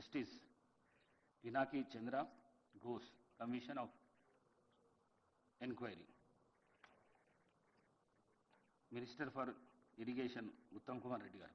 Justice Pinaki Chandra Ghosh, Commission of Inquiry. Minister for Irrigation, Uttam Kumar Reddy garu.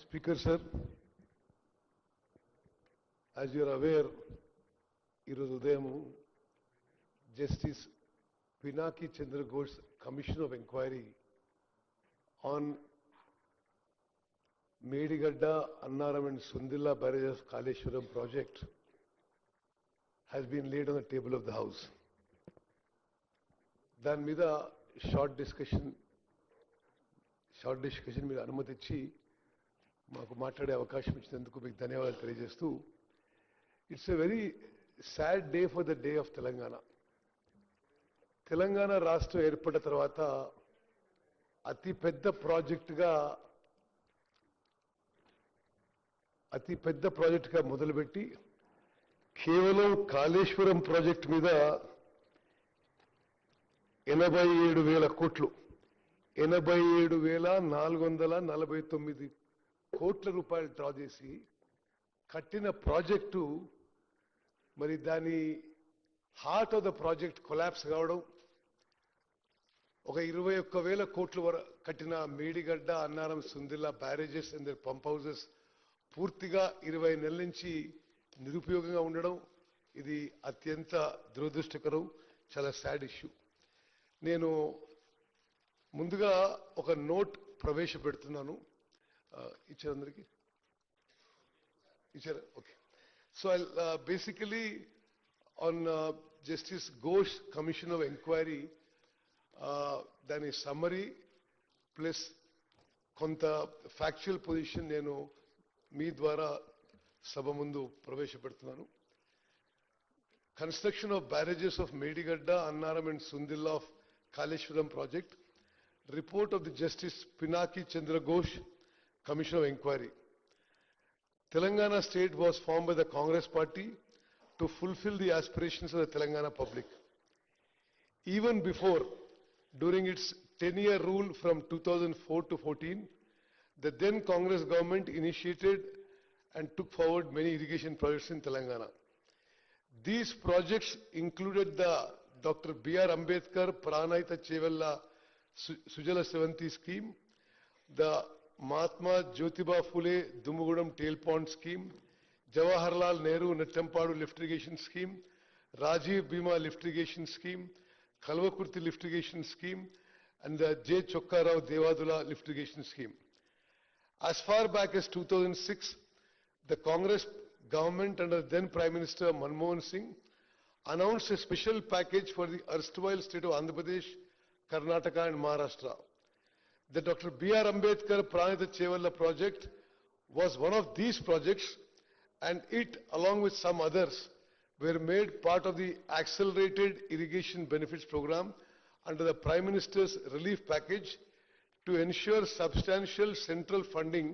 Speaker sir, as you are aware, Justice Pinaki Chandra Ghosh Commission of Inquiry on Medigadda, Annaram and Sundilla barrages Kaleshwaram project has been laid on the table of the House. Then with a short discussion మీరు అనుమతి ఇచ్చి మాకు మాట్లాడే అవకాశం ఇచ్చినందుకు మీకు ధన్యవాదాలు తెలియజేస్తూ it's a very sad day for the day of Telangana. Telangana రాష్ట్రం ఏర్పడిన తర్వాత అతి పెద్ద ప్రాజెక్టుగా మొదలుపెట్టి కేవలం కాళేశ్వరం ప్రాజెక్టు మీద 87,000 కోట్లు 87,449 కోట్ల రూపాయలు డ్రా చేసి కట్టిన ప్రాజెక్టు మరి దాని heart of the project collapse కావడం, ఒక 21,000 కోట్ల వరకు కట్టిన Medigadda, Annaram, Sundilla barrages and pump houses పూర్తిగా 20 నెలల నుంచి నిరుపయోగంగా ఉండడం, ఇది అత్యంత దురదృష్టకరం, చాలా సాడ్ ఇష్యూ. నేను ముందుగా ఒక నోట్ ప్రవేశపెడుతున్నాను. ఇచ్చారందరికీ ఇచ్చారు? Okay. So basically on justice Ghosh commission of enquiry, దాని సమ్మరీ ప్లస్ కొంత ఫ్యాక్చువల్ పొజిషన్ నేను మీ ద్వారా సభ ముందు ప్రవేశపెడుతున్నాను. Construction of barrages of Medigadda, Annaram and Sundilla of Kaleshwaram project. Report of the Justice Pinaki Chandra Ghosh Commission of Inquiry. Telangana state was formed by the Congress party to fulfill the aspirations of the Telangana public. Even before, during its 10-year rule from 2004 to 14, the then Congress government initiated and took forward many irrigation projects in Telangana. These projects included the Dr. B.R. Ambedkar Pranahita Chevella Sujala Sevanti scheme, the Mahatma Jyotiba Phule Dumugudam Tail Pond scheme, Jawaharlal Nehru Nettampadu lift irrigation scheme, Rajiv Bhima lift irrigation scheme, Kalvakurti lift irrigation scheme, and the J. Chokkarao Devadula lift irrigation scheme. As far back as 2006, the Congress government under then Prime Minister Manmohan Singh announced a special package for the erstwhile state of Andhra Pradesh, Karnataka and Maharashtra. The Dr. B.R. Ambedkar Pranahita Chevella project was one of these projects, and it, along with some others, were made part of the accelerated irrigation benefits program under the Prime Minister's relief package to ensure substantial central funding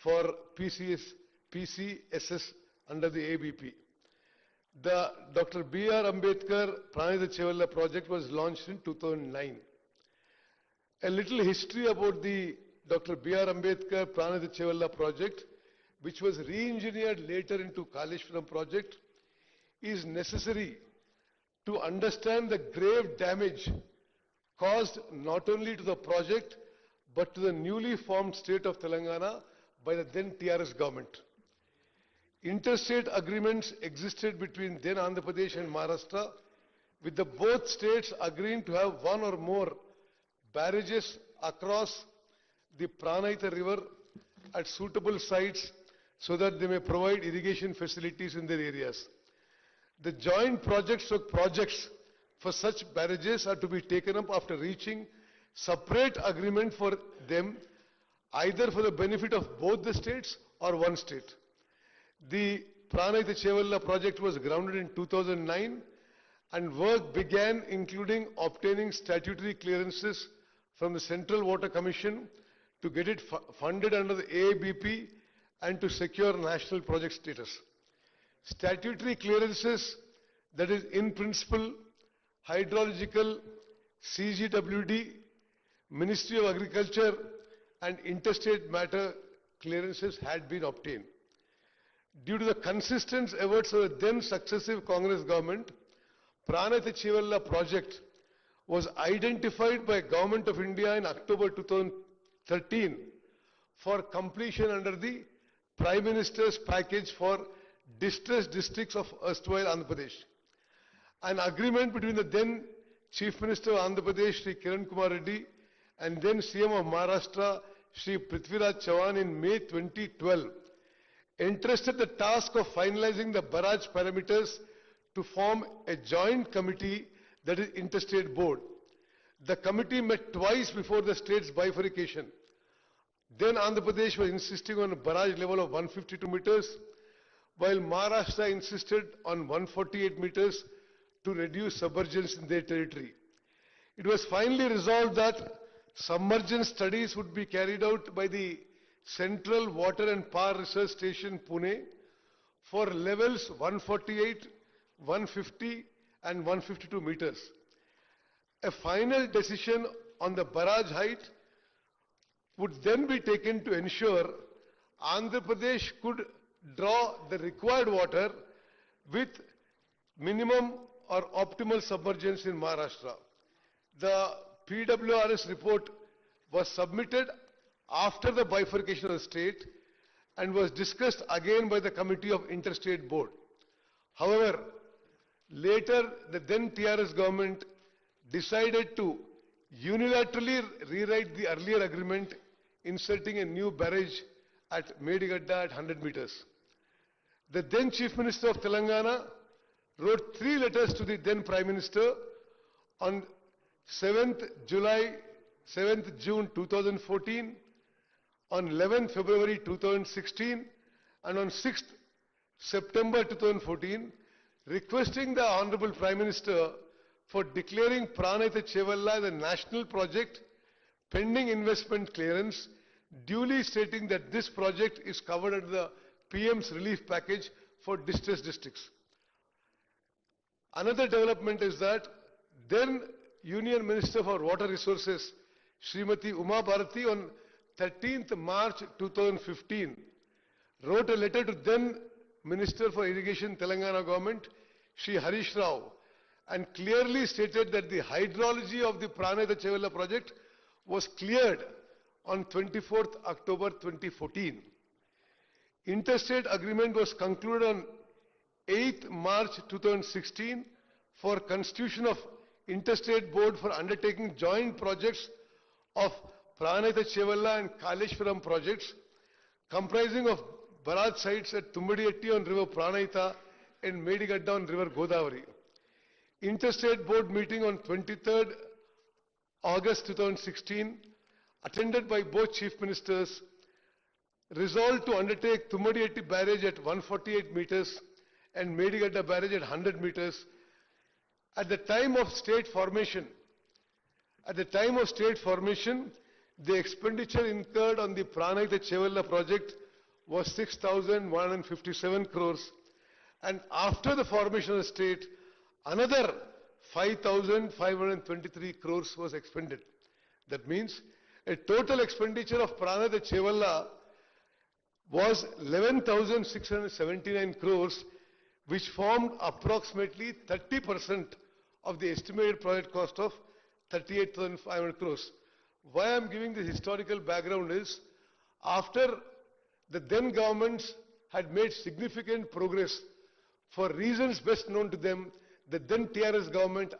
for PCSS under the ABP. The Dr. B.R. Ambedkar Pranahita Chevella project was launched in 2009. A little history about the Dr. B.R. Ambedkar Pranahita Chevella project, which was re-engineered later into Kaleshwaram project, is necessary to understand the grave damage caused not only to the project but to the newly formed state of Telangana by the then TRS government. Interstate agreements existed between then Andhra Pradesh and Maharashtra, with the both states agreeing to have one or more barrages across the Pranahita river at suitable sites so that they may provide irrigation facilities in their areas. The joint projects for such barrages are to be taken up after reaching separate agreement for them, either for the benefit of both the states or one state. The Pranahita Chevella project was grounded in 2009 and work began including obtaining statutory clearances from the Central Water Commission to get it funded under the AABP and to secure national project status. Statutory clearances, that is in principle, hydrological, CGWD, Ministry of Agriculture, and interstate matter clearances had been obtained. Due to the consistent efforts of the then successive Congress government, Pranayata Chivalla project was identified by Government of India in October 2013 for completion under the Prime Minister's package for distressed districts of erstwhile Andhra Pradesh. An agreement between the then Chief Minister of Andhra Pradesh, Shri Kumar Reddy, and then CM of Maharashtra, Shri Prithviraj Chavan in May 2012 entrusted the task of finalizing the barrage parameters to form a joint committee, that is interstate board. The committee met twice before the state's bifurcation. Then Andhra Pradesh was insisting on a barrage level of 152 meters, while Maharashtra insisted on 148 meters to reduce submergence in their territory. It was finally resolved that submergence studies would be carried out by the Central Water and Power Research Station, Pune, for levels 148, 150 and 152 meters. A final decision on the barrage height would then be taken to ensure Andhra Pradesh could draw the required water with minimum or optimal submergence in Maharashtra. The PWRS report was submitted after the bifurcation of the state and was discussed again by the Committee of Interstate Board. However, later the then TRS government decided to unilaterally rewrite the earlier agreement, inserting a new barrage at Medigadda at 100 meters. The then Chief Minister of Telangana wrote 3 letters to the then Prime Minister on 7th June 2014, on 11th February 2016 and on 6th September 2014, requesting the Honorable Prime Minister for declaring Pranayata Chivalla as a national project pending investment clearance, duly stating that this project is covered under the PM's relief package for distressed districts. Another development is that then Union Minister for Water Resources, Srimati Uma Bharati, on 13th March 2015, wrote a letter to then Minister for Irrigation Telangana government, Shri Harish Rao, and clearly stated that the hydrology of the Pranayata Chivalla project was cleared on 24th October 2014. Interstate agreement was concluded on 8th March 2016 for constitution of Interstate Board for undertaking joint projects of Pranayata Chivalla and Kaleshwaram projects, comprising of barrage sites at Tumbadiyetti on river Pranayata and Medigadda on river Godavari. Interstate Board meeting on 23rd August 2016, attended by both Chief Ministers, resolved to undertake Tumbadiyetti barrage at 148 meters and Medigadda barrage at 100 meters. At the time of state formation, the expenditure incurred on the Pranayata Chivalla project was 6,157 crores, and after the formation of the state, another 5,523 crores was expended. That means a total expenditure of Pranayata Chivalla was 11,679 crores, which formed approximately 30% of the estimated project cost of 38,500 crores. Why I am giving this historical background is, after the then governments had made significant progress for reasons best known to them, the then TRS government,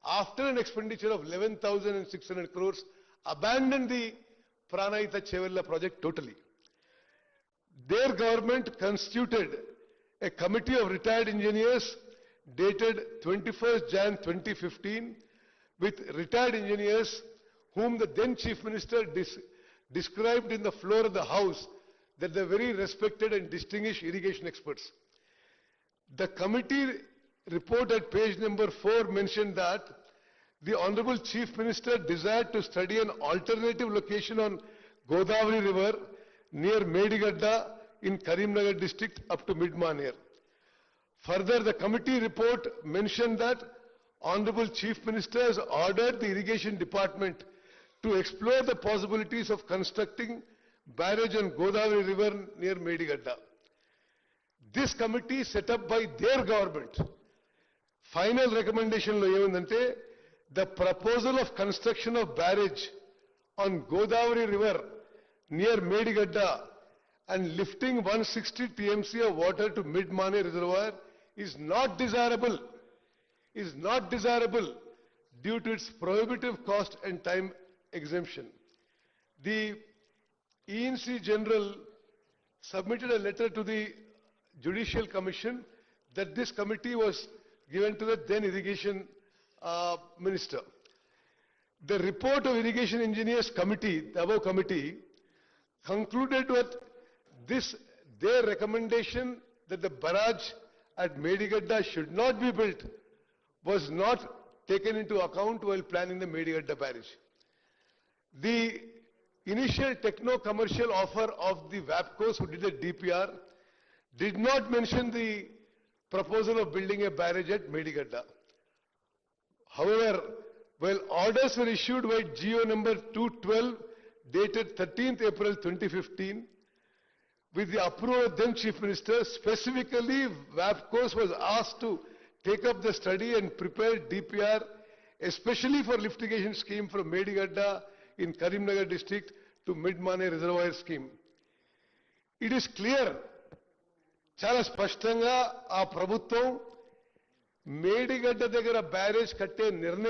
after an expenditure of 11,600 crores, abandoned the Pranayata Chivalla project totally. Their government constituted a committee of retired engineers dated 21st Jan 2015 with retired engineers whom the then Chief Minister described in the floor of the House that they are very respected and distinguished irrigation experts. The committee report at page number 4 mentioned that the Honorable Chief Minister desired to study an alternative location on Godavari River near Medigadda in Karimnagar district up to mid-Maner. Further, the committee report mentioned that Honorable Chief Minister has ordered the Irrigation Department to explore the possibilities of constructing barrage on Godavari River near Medigadda. This committee set up by their government. Final recommendation lo emandante the proposal of construction of barrage on Godavari River near Medigadda and lifting 160 TMC of water to Mid-Mane Reservoir is not desirable due to its prohibitive cost and time exemption. The ENC General submitted a letter to the Judicial Commission that this committee was given to the then Irrigation Minister. The report of Irrigation Engineers Committee, the above committee, concluded with this, their recommendation that the barrage at Medigadda should not be built was not taken into account while planning the Medigadda barrage. The initial techno-commercial offer of the WAPCOs who did the DPR did not mention the proposal of building a barrage at Medigadda. However, while orders were issued by GO number 212 dated 13th April 2015, with the approval of then Chief Minister, specifically WAPCOs was asked to take up the study and prepare DPR, especially for lift irrigation scheme from Medigadda in Karimnagar district to Mid-Mane Reservoir scheme. It is clear, చాలా స్పష్టంగా ఆ ప్రభుత్వం మేడిగడ్డ దగ్గర barrage కట్టే నిర్ణయం